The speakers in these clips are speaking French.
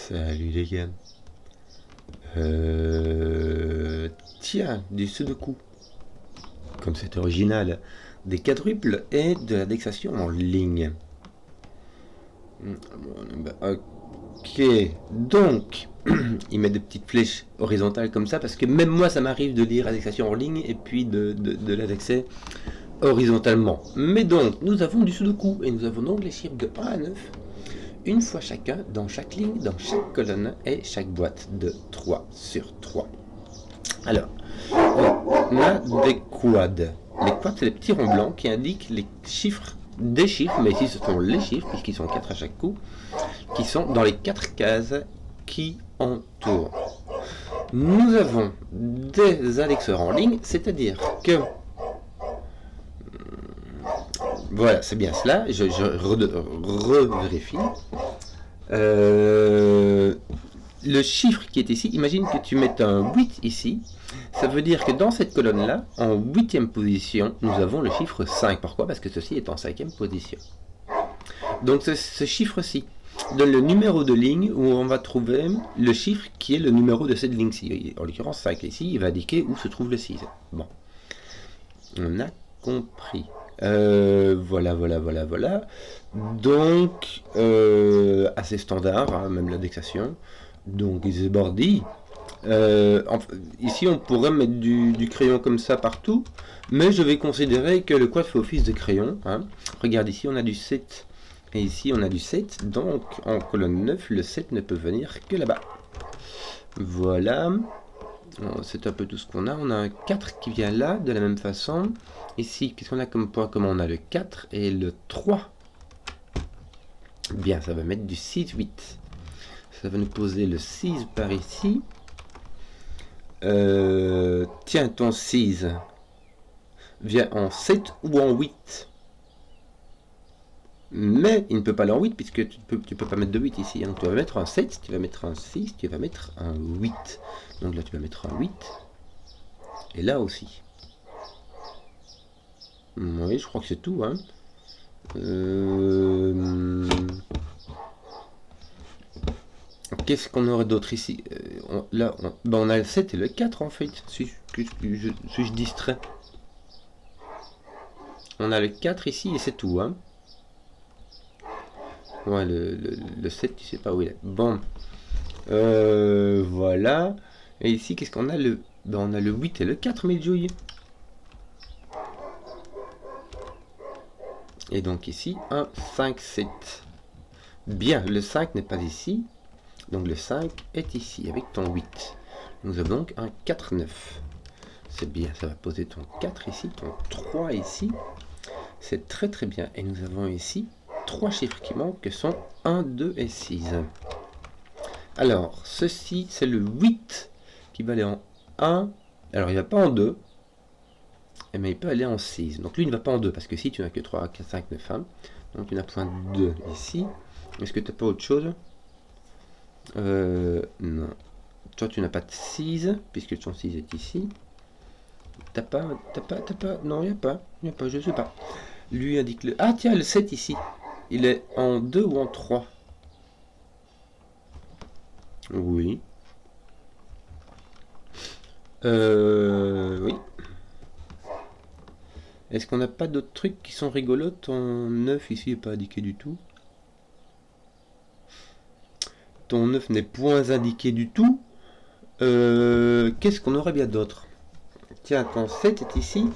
Salut les gars. Tiens, du sudoku. Comme c'est original. Des quadruples et de l'indexation en ligne. Ok, donc, il met des petites flèches horizontales comme ça, parce que même moi ça m'arrive de lire indexation en ligne et puis de l'indexer horizontalement. Mais donc, nous avons du sudoku, et nous avons donc les chiffres de 1 à 9, une fois chacun, dans chaque ligne, dans chaque colonne, et chaque boîte de 3 sur 3. Alors, on a des quads. Les quads, c'est les petits ronds blancs qui indiquent les chiffres des chiffres, mais ici ce sont les chiffres, puisqu'ils sont 4 à chaque coup, qui sont dans les 4 cases qui entourent. Nous avons des indexeurs en ligne, c'est-à-dire que voilà, c'est bien cela, je revérifie. Le chiffre qui est ici, imagine que tu mets un 8 ici, ça veut dire que dans cette colonne-là, en 8e position, nous avons le chiffre 5. Pourquoi? Parce que ceci est en 5e position. Donc ce chiffre-ci donne le numéro de ligne où on va trouver le chiffre qui est le numéro de cette ligne-ci. En l'occurrence 5 ici, il va indiquer où se trouve le 6. Bon, on a compris. Voilà. Donc, assez standard, hein, même l'indexation. Donc, is bordy. Ici, on pourrait mettre du crayon comme ça partout, mais je vais considérer que le quad fait office de crayon. Hein. Regarde, ici, on a du 7, et ici, on a du 7. Donc, en colonne 9, le 7 ne peut venir que là-bas. Voilà. C'est un peu tout ce qu'on a. On a un 4 qui vient là, de la même façon. Ici, qu'est-ce qu'on a comme point commun? On a le 4 et le 3. Bien, ça va mettre du 6, 8. Ça va nous poser le 6 par ici. Tiens, ton 6 vient en 7 ou en 8. Mais il ne peut pas aller en 8 puisque tu peux pas mettre de 8 ici. Donc tu vas mettre un 7, tu vas mettre un 6, tu vas mettre un 8. Donc là tu vas mettre un 8. Et là aussi. Oui, je crois que c'est tout. Hein. Qu'est-ce qu'on aurait d'autre ici? On a le 7 et le 4 en fait. Suis-je distrait? On a le 4 ici et c'est tout. Hein. Ouais, le 7, tu sais pas où il est. Bon. Voilà. Et ici, qu'est-ce qu'on a? On a le 8 et le 4, mes jouilles. Et donc ici, un 5, 7. Bien, le 5 n'est pas ici. Donc le 5 est ici, avec ton 8. Nous avons donc un 4, 9. C'est bien, ça va poser ton 4 ici, ton 3 ici. C'est très très bien. Et nous avons ici 3 chiffres qui manquent, que sont 1, 2 et 6. Alors, ceci, c'est le 8 qui va aller en 1. Alors, il ne va pas en 2. Mais il peut aller en 6. Donc lui il ne va pas en 2, parce que si tu n'as que 3, 4, 5, 9, 1. Donc tu n'as point 2 ici. Est-ce que tu n'as pas autre chose? Non. Toi tu n'as pas de 6, puisque ton 6 est ici. T'as pas. Non, il n'y a pas, je sais pas. Lui indique le... Ah tiens, le 7 ici. Il est en 2 ou en 3? Oui. Oui. Est-ce qu'on n'a pas d'autres trucs qui sont rigolos? Ton 9 ici n'est pas indiqué du tout. Ton 9 n'est point indiqué du tout. Qu'est-ce qu'on aurait bien d'autre? Tiens, ton 7 est ici.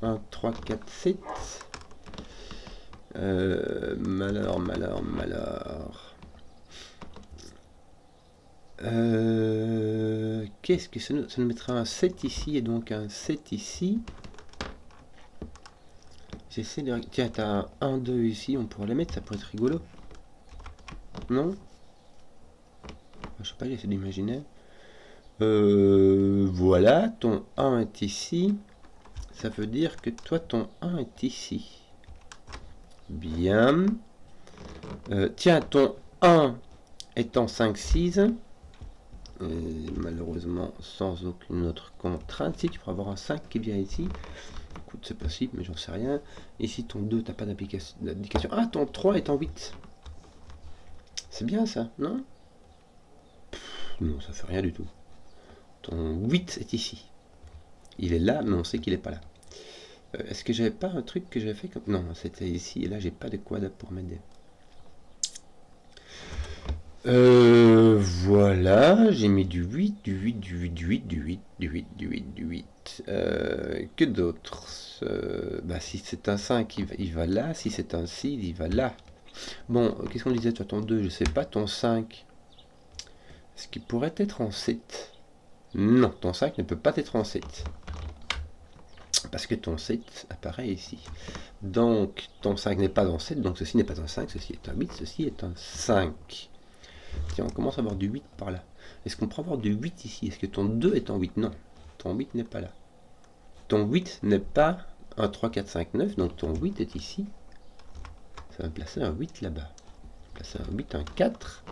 1, 3, 4, 7. Malheur. Qu'est-ce que ça nous mettra un 7 ici et donc un 7 ici. J'essaie de... Tiens, t'as un 1, 2 ici, on pourrait les mettre, ça pourrait être rigolo. Non? Je sais pas, j'essaie d'imaginer. Voilà, ton 1 est ici. Ça veut dire que toi, ton 1 est ici. Bien. Tiens, ton 1 est en 5, 6. Malheureusement, sans aucune autre contrainte. Si, tu pourras avoir un 5 qui vient ici. Écoute, c'est possible, mais j'en sais rien. Ici, ton 2, t'as pas d'indication. Ah, ton 3 est en 8. C'est bien ça, non? Non, ça fait rien du tout. Ton 8 est ici. Il est là, mais on sait qu'il n'est pas là. Est-ce que j'avais pas un truc que j'avais fait comme... Non, c'était ici, et là j'ai pas de quad pour m'aider. Voilà, j'ai mis du 8, du 8, du 8, du 8, du 8, du 8, du 8, du 8. Que d'autres? Bah, si c'est un 5, il va là. Si c'est un 6, il va là. Bon, qu'est-ce qu'on disait, toi, ton 2, je sais pas, ton 5. Est-ce qu'il pourrait être en 7? Non, ton 5 ne peut pas être en 7. Parce que ton 7 apparaît ici. Donc, ton 5 n'est pas en 7, donc ceci n'est pas un 5, ceci est un 8, ceci est un 5. Tiens, on commence à avoir du 8 par là. Est-ce qu'on pourrait avoir du 8 ici? Est-ce que ton 2 est en 8? Non, ton 8 n'est pas là. Ton 8 n'est pas un 3, 4, 5, 9, donc ton 8 est ici. Ça va me placer un 8 là-bas. Placer un 8, un 4.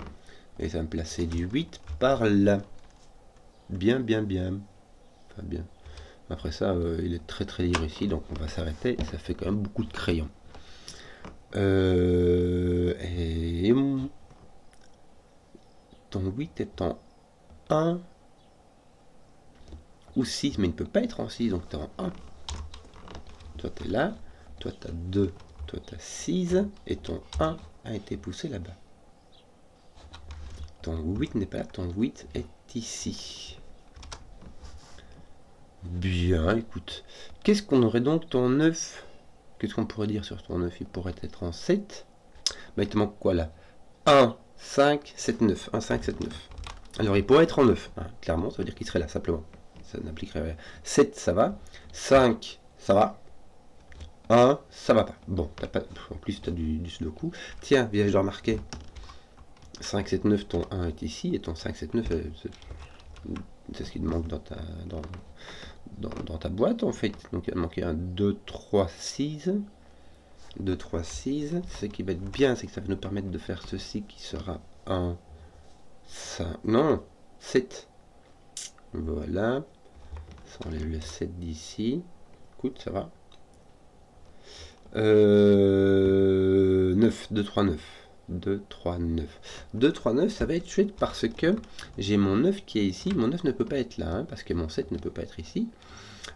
Et ça va me placer du 8 par là. Bien, bien, bien. Enfin, bien. Après ça, il est très très libre ici, donc on va s'arrêter. Ça fait quand même beaucoup de crayons. Et ton 8 est en 1 ou 6, mais il ne peut pas être en 6, donc tu es en 1. Toi, tu es là. Toi, tu as 2. Toi, tu as 6. Et ton 1 a été poussé là-bas. Ton 8 n'est pas là. Ton 8 est ici. Bien, écoute. Qu'est-ce qu'on aurait donc ton 9? Qu'est-ce qu'on pourrait dire sur ton 9? Il pourrait être en 7. Bah, il te manque quoi là? 1, 5, 7, 9. 1, 5, 7, 9. Alors, il pourrait être en 9. Hein, clairement, ça veut dire qu'il serait là, simplement. Ça n'appliquerait rien. 7, ça va. 5, ça va. 1, ça va pas. Bon, t'as pas... en plus, tu as du sudoku. Tiens, viens, je dois remarquer. 5, 7, 9, ton 1 est ici, et ton 5, 7, 9, c'est ce qui te manque dans ta boîte, en fait. Donc, il va manquer un 2, 3, 6. 2, 3, 6. Ce qui va être bien, c'est que ça va nous permettre de faire ceci qui sera 1, 5... Non, 7. Voilà. Ça enlève le 7 d'ici. Écoute, ça va. 9, 2, 3, 9. 2, 3, 9. 2, 3, 9, ça va être chouette parce que j'ai mon 9 qui est ici. Mon 9 ne peut pas être là, hein, parce que mon 7 ne peut pas être ici.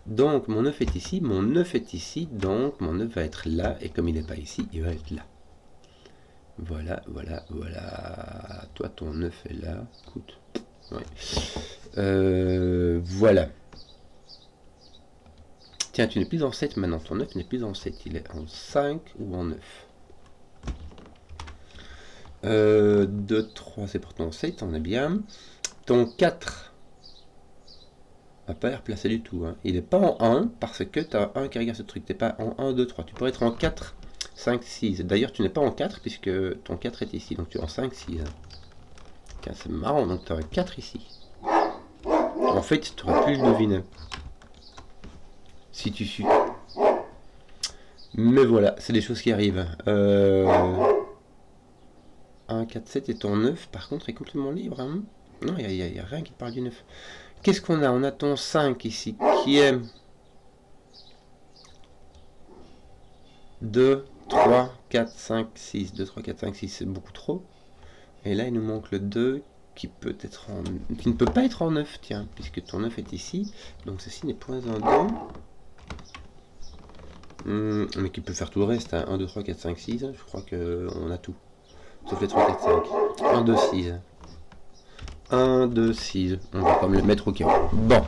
Donc mon 9 est ici, mon 9 est ici, donc mon 9 va être là, et comme il n'est pas ici, il va être là. Voilà, voilà, voilà. Toi, ton 9 est là. Écoute. Ouais. Voilà. Tiens, tu n'es plus en 7 maintenant. Ton 9 n'est plus en 7. Il est en 5 ou en 9. 2, 3, c'est pour ton 7, on est bien. Ton 4 va pas être placé du tout. Hein. Il n'est pas en 1 parce que tu as 1 qui regarde ce truc. Tu n'es pas en 1, 2, 3. Tu pourrais être en 4, 5, 6. D'ailleurs, tu n'es pas en 4 puisque ton 4 est ici. Donc tu es en 5, 6. C'est marrant. Donc tu as un 4 ici. En fait, tu aurais pu le deviner. Si tu suis. Mais voilà, c'est des choses qui arrivent. 1, 4, 7 et ton 9, par contre, est complètement libre. Hein. Non, il n'y a rien qui parle du 9. Qu'est-ce qu'on a? On a ton 5 ici, qui est 2, 3, 4, 5, 6. 2, 3, 4, 5, 6, c'est beaucoup trop. Et là, il nous manque le 2 qui peut être en... qui ne peut pas être en 9, tiens, puisque ton 9 est ici. Donc ceci n'est point un 2. Mais qui peut faire tout le reste. Hein. 1, 2, 3, 4, 5, 6. Je crois qu'on a tout. Sauf les 3, 4, 5. 1, 2, 6. 1, 2, 6. On va pas me le mettre au cas où. Bon.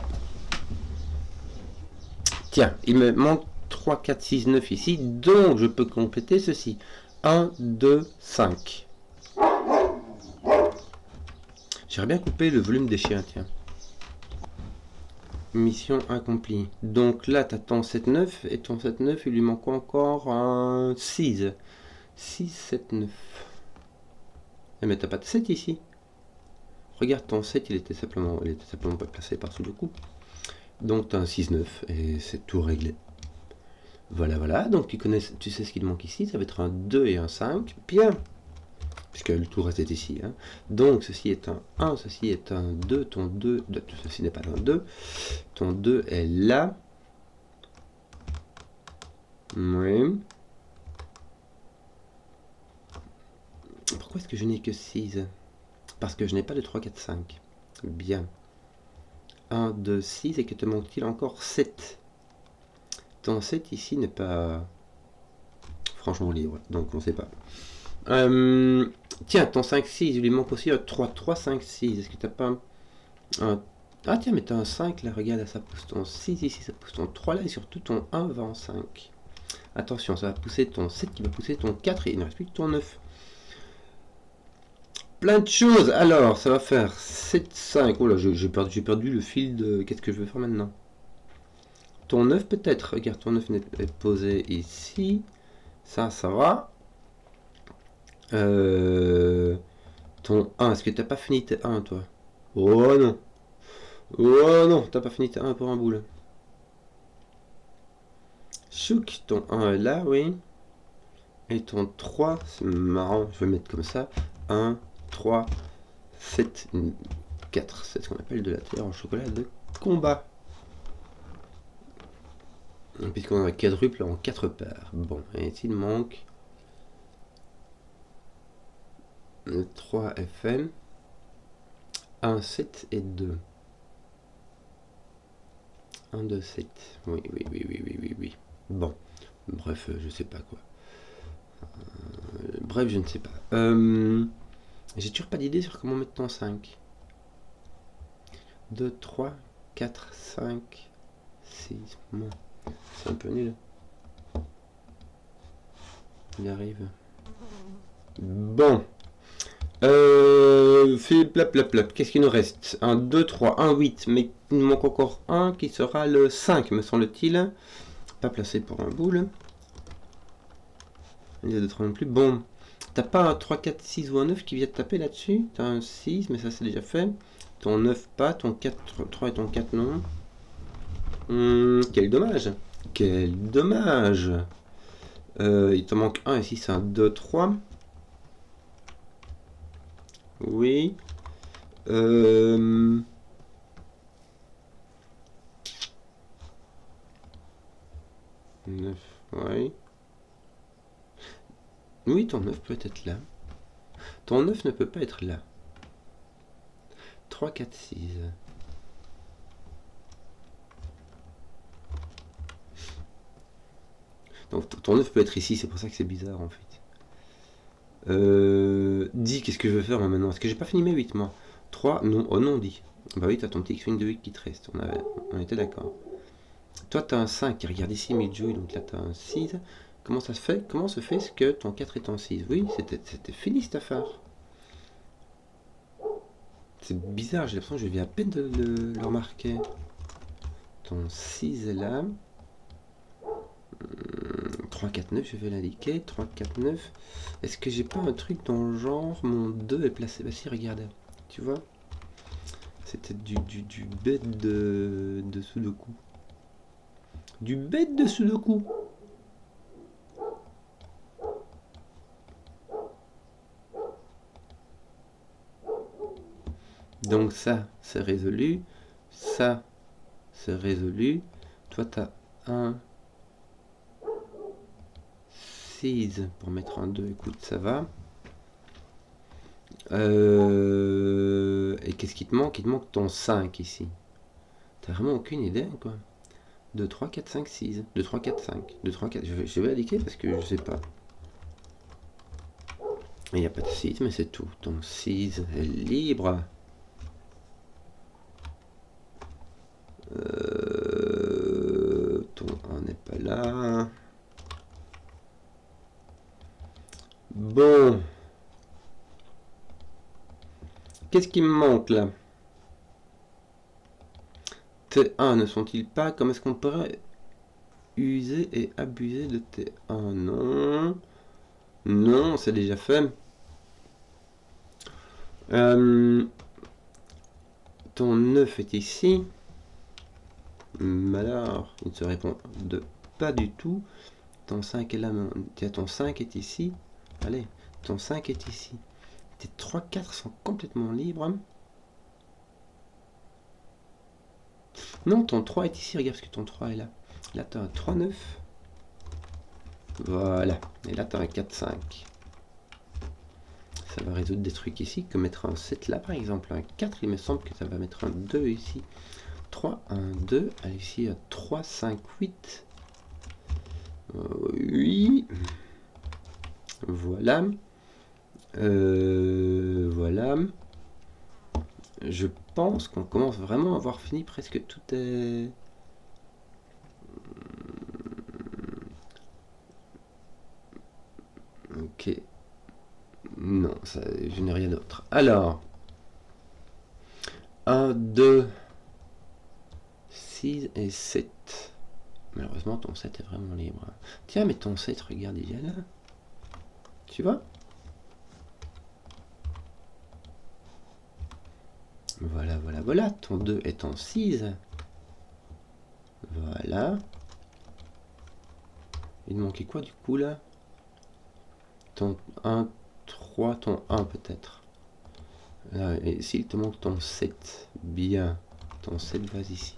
Tiens, il me manque 3, 4, 6, 9 ici. Donc, je peux compléter ceci. 1, 2, 5. J'aurais bien coupé le volume des chiens, tiens. Mission accomplie. Donc là, tu as ton 7, 9. Et ton 7, 9, il lui manque encore un 6. 6, 7, 9. Mais t'as pas de 7 ici. Regarde, ton 7, il était simplement pas placé par sous le coup. Donc tu as un 6, 9 et c'est tout réglé. Voilà, voilà. Donc tu sais ce qu'il manque ici. Ça va être un 2 et un 5. Bien. Puisque le tout reste est ici. Hein. Donc ceci est un 1, ceci est un 2. Ton 2, ceci n'est pas un 2. Ton 2 est là. Oui. Pourquoi est-ce que je n'ai que 6? Parce que je n'ai pas de 3, 4, 5. Bien. 1, 2, 6, et que te manque-t-il encore 7? Ton 7 ici n'est pas franchement libre, donc on ne sait pas. Tiens, ton 5, 6, il lui manque aussi un 3, 3, 5, 6. Est-ce que tu n'as pas un... Ah tiens, mais tu as un 5 là, regarde, ça pousse ton 6 ici, ça pousse ton 3 là, et surtout ton 1 va en 5. Attention, ça va pousser ton 7 qui va pousser ton 4, et il ne reste plus que ton 9. Plein de choses. Alors, ça va faire 7, 5. Oh là, j'ai perdu le fil de... Qu'est-ce que je vais faire maintenant? Ton 9 peut-être. Regarde, ton 9 est posé ici. Ça va. Ton 1, est-ce que t'as pas fini tes 1, toi? Oh non. Oh non, t'as pas fini tes 1 pour un boule. Chouk, ton 1 est là, oui. Et ton 3, c'est marrant, je vais le mettre comme ça. 1, 3, 7, 4. C'est ce qu'on appelle de la terre en chocolat de combat. Puisqu'on a un quadruple en 4 paires. Bon, et il manque le 3 FM, 1, 7 et 2. 1, 2, 7. Oui. Bon, bref, je sais pas quoi. Bref, je ne sais pas. J'ai toujours pas d'idée sur comment mettre ton 5. 2, 3, 4, 5, 6. Bon, c'est un peu nul. Il arrive. Bon. Fait plap. Qu'est-ce qu'il nous reste? 1, 2, 3, 1, 8. Mais il nous manque encore un qui sera le 5, me semble-t-il. Pas placé pour un boule. Il y a d'autres non plus. Bon. T'as pas un 3, 4, 6 ou un 9 qui vient de taper là-dessus? T'as un 6, mais ça c'est déjà fait. Ton 9 pas, ton 4, 3 et ton 4 non. Quel dommage. Quel dommage. Il te manque un ici, c'est un 2, 3. Oui. 9, oui. Oui, ton 9 peut être là. Ton 9 ne peut pas être là. 3, 4, 6. Donc ton 9 peut être ici, c'est pour ça que c'est bizarre en fait. Dis, qu'est-ce que je veux faire moi, maintenant? Est-ce que j'ai pas fini mes 8 moi? 3, non, oh non, dis. Bah oui, t'as ton petit X-Wing de 8 qui te reste, on était d'accord. Toi t'as un 5 qui regarde ici, Midjoy, donc là t'as un 6. Comment ça se fait? Comment se fait ce que ton 4 est en 6? Oui, c'était fini cette affaire. C'est bizarre, j'ai l'impression que je viens à peine de le remarquer. Ton 6 est là. 3, 4, 9, je vais l'indiquer. 3, 4, 9. Est-ce que j'ai pas un truc dans le genre? Mon 2 est placé. Bah si, regarde. Tu vois? C'était du bête de Sudoku. Du bête de Sudoku. Donc ça, c'est résolu. Ça, c'est résolu. Toi, t'as un 6 pour mettre un 2. Écoute, ça va. Et qu'est-ce qui te manque? Il te manque ton 5 ici. T'as vraiment aucune idée, quoi. 2, 3, 4, 5, 6. 2, 3, 4, 5. 2, 3, 4. Je vais indiquer parce que je sais pas. Il n'y a pas de 6, mais c'est tout. Ton 6 est libre. Ton 1 n'est pas là. Bon. Qu'est-ce qui me manque là? T1 ne sont-ils pas? Comment est-ce qu'on pourrait user et abuser de T1? Non. Non, c'est déjà fait. Ton 9 est ici. Alors, il se répond de pas du tout. Ton 5 est là. Tiens, ton 5 est ici. Allez, ton 5 est ici. Tes 3, 4 sont complètement libres. Non, ton 3 est ici. Regarde, parce que ton 3 est là. Là, tu as un 3, 9. Voilà. Et là, tu as un 4, 5. Ça va résoudre des trucs ici, comme mettre un 7 là par exemple, un 4, il me semble que ça va mettre un 2 ici. 3, 1, 2, allez ici, 3, 5, 8. Oui. Voilà. Voilà. Je pense qu'on commence vraiment à avoir fini presque tout est... Ok. Non, ça, je n'ai rien d'autre. Alors. 1, 2, 6 et 7. Malheureusement, ton 7 est vraiment libre. Tiens, mais ton 7, regarde, il est là. Tu vois? Voilà, voilà, voilà. Ton 2 est en 6. Voilà. Il manquait quoi du coup là? Ton 1, 3, ton 1 peut-être. Et ici, il te manque ton 7. Bien. Ton 7 va ici.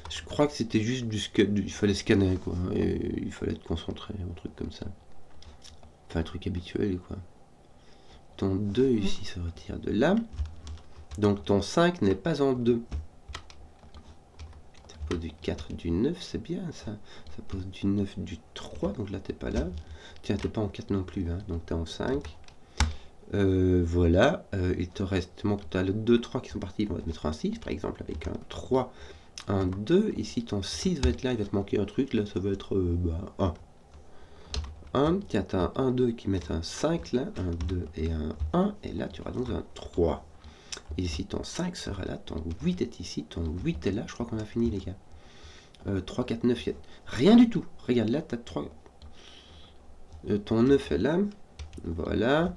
Je crois que c'était juste il fallait scanner quoi. Et il fallait être concentré, un truc comme ça. Enfin, un truc habituel quoi. Ton 2 ici se retire de là. Donc ton 5 n'est pas en 2. Ça pose du 4, du 9, c'est bien ça. Ça pose du 9, du 3, donc là t'es pas là. Tiens, t'es pas en 4 non plus, hein, donc t'es en 5. Voilà, il te reste, tu as le 2, 3 qui sont partis, on va te mettre un 6 par exemple avec un 3, un 2. Ici ton 6 va être là, il va te manquer un truc, là ça va être 1. 1, tiens, tu as un 1, 2 qui met un 5 là, un 2 et un 1, et là tu auras donc un 3. Et ici ton 5 sera là, ton 8 est ici, ton 8 est là, je crois qu'on a fini les gars. 3, 4, 9, y a rien du tout. Regarde là, tu as 3. Ton 9 est là, voilà.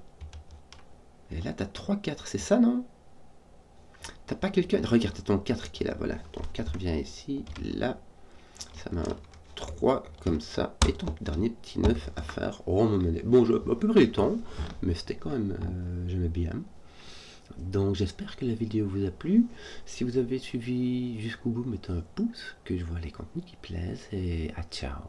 Et là tu as 3, 4, c'est ça non? T'as pas quelqu'un. Regarde, t'as ton 4 qui est là, voilà. Ton 4 vient ici, là. Ça met un 3 comme ça. Et ton dernier petit 9 à faire. Oh, bon, j'ai à peu près le temps, mais c'était quand même. J'aimais bien. Donc j'espère que la vidéo vous a plu. Si vous avez suivi jusqu'au bout, mettez un pouce, que je vois les contenus qui plaisent. Et à ciao.